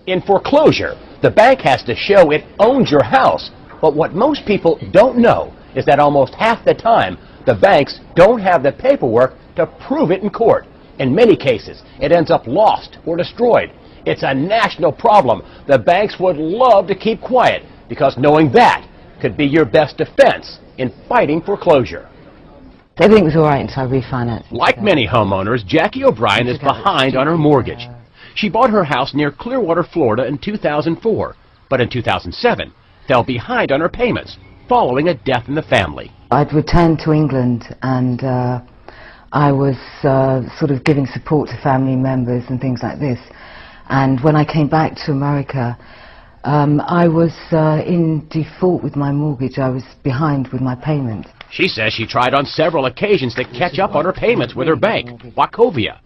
In foreclosure, the bank has to show it owns your house. But what most people don't know is that almost half the time, the banks don't have the paperwork to prove it in court. In many cases, it ends up lost or destroyed. It's a national problem. The banks would love to keep quiet because knowing that could be your best defense in fighting foreclosure. Everything was all right until I refinanced. Like many homeowners, Jackie O'Brien is behind on her mortgage. She bought her house near Clearwater, Florida in 2004, but in 2007 fell behind on her payments following a death in the family. I'd returned to England and I was sort of giving support to family members and things like this. And when I came back to America, I was in default with my mortgage. I was behind with my payments. She says she tried on several occasions to catch up on her payments with her bank, Wachovia.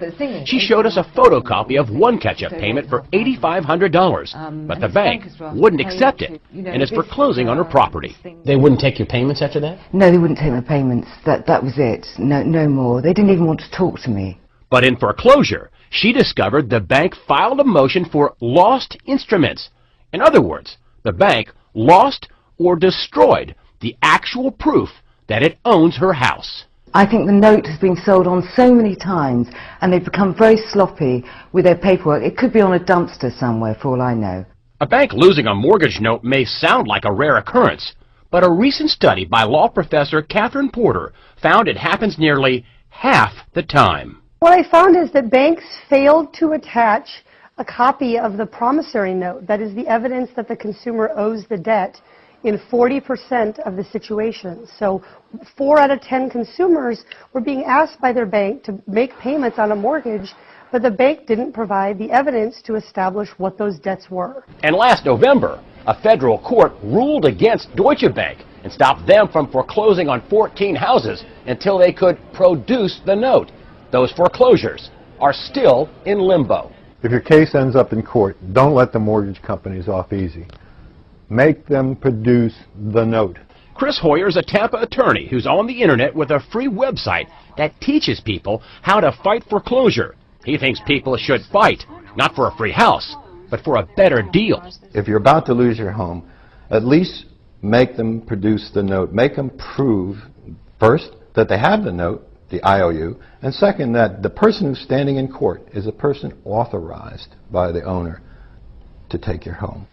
She showed us a photocopy of one catch-up payment for $8,500, but the bank wouldn't accept it and is foreclosing on her property. They wouldn't take your payments after that? No, they wouldn't take my payments. That was it. No more. They didn't even want to talk to me. But in foreclosure, she discovered the bank filed a motion for lost instruments. In other words, the bank lost or destroyed the actual proof that it owns her house. I think the note has been sold on so many times and they've become very sloppy with their paperwork. It could be on a dumpster somewhere for all I know. A bank losing a mortgage note may sound like a rare occurrence, but a recent study by law professor Catherine Porter found it happens nearly half the time. What I found is that banks failed to attach a copy of the promissory note, that is the evidence that the consumer owes the debt, in 40% of the situations. So 4 out of 10 consumers were being asked by their bank to make payments on a mortgage, but the bank didn't provide the evidence to establish what those debts were. And last November, a federal court ruled against Deutsche Bank and stopped them from foreclosing on 14 houses until they could produce the note. Those foreclosures are still in limbo. If your case ends up in court, don't let the mortgage companies off easy. Make them produce the note. Chris Hoyer is a Tampa attorney who's on the internet with a free website that teaches people how to fight foreclosure. He thinks people should fight, not for a free house, but for a better deal. If you're about to lose your home, at least make them produce the note. Make them prove, first, that they have the note, the IOU, and second, that the person who's standing in court is a person authorized by the owner to take your home.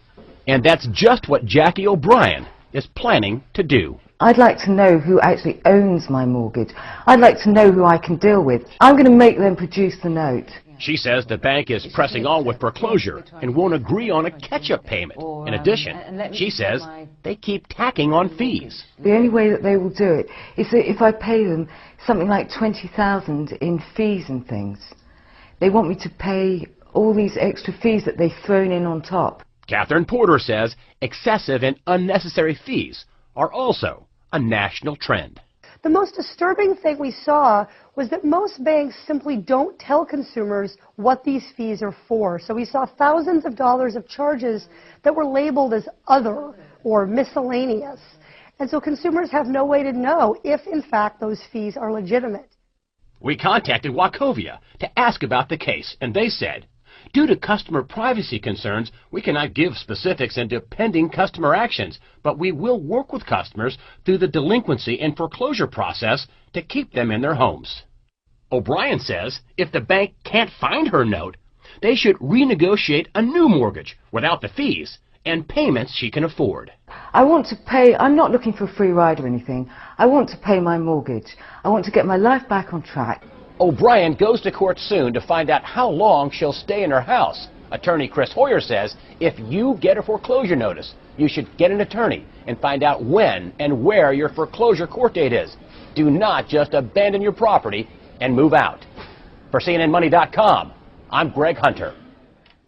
And that's just what Jackie O'Brien is planning to do. I'd like to know who actually owns my mortgage. I'd like to know who I can deal with. I'm going to make them produce the note. She says the bank is pressing on with foreclosure and won't agree on a catch-up payment. In addition, she says they keep tacking on fees. The only way that they will do it is that if I pay them something like $20,000 in fees and things, they want me to pay all these extra fees that they've thrown in on top. Catherine Porter says excessive and unnecessary fees are also a national trend. The most disturbing thing we saw was that most banks simply don't tell consumers what these fees are for. So we saw thousands of dollars of charges that were labeled as other or miscellaneous. And so consumers have no way to know if, in fact, those fees are legitimate. We contacted Wachovia to ask about the case, and they said, due to customer privacy concerns, we cannot give specifics into pending customer actions, but we will work with customers through the delinquency and foreclosure process to keep them in their homes. O'Brien says if the bank can't find her note, they should renegotiate a new mortgage without the fees and payments she can afford. I want to pay. I'm not looking for a free ride or anything. I want to pay my mortgage. I want to get my life back on track. O'Brien goes to court soon to find out how long she'll stay in her house. Attorney Chris Hoyer says if you get a foreclosure notice, you should get an attorney and find out when and where your foreclosure court date is. Do not just abandon your property and move out. For CNNMoney.com, I'm Greg Hunter.